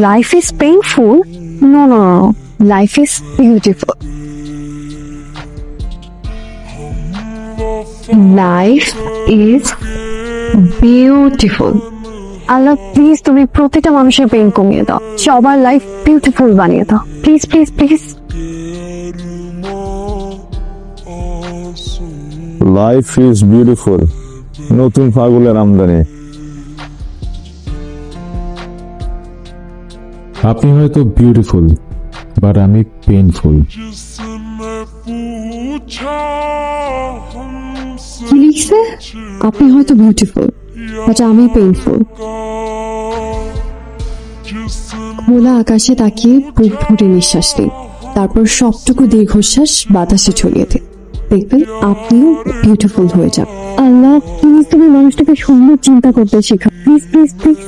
Life is painful? No no, life is beautiful. Life is beautiful. আল্লাহ please তুমি প্রতিটা মানুষের পেইন কমিয়ে দাও, সবার লাইফ বিউটিফুল বানিয়ে দাও, please please please. Life is beautiful, নতুন পাগলের আমদানি। আপনি হয়তো বিউটিফুল, বাট আমি পেইনফুল। কি লিখছে? আপনি হয়তো বিউটিফুল, বাট আমি পেইনফুল। খোলা আকাশে তাকিয়ে বুক ভরে নিঃশ্বাস নিন, তারপর সবটুকু দীর্ঘশ্বাস বাতাসে ছড়িয়ে দিন, দেখবেন আপনিও বিউটিফুল হয়ে যান। আল্লাহ প্লিজ তুমি মানুষটাকে সুন্দর চিন্তা করতে শেখাও, প্লিজ প্লিজ প্লিজ।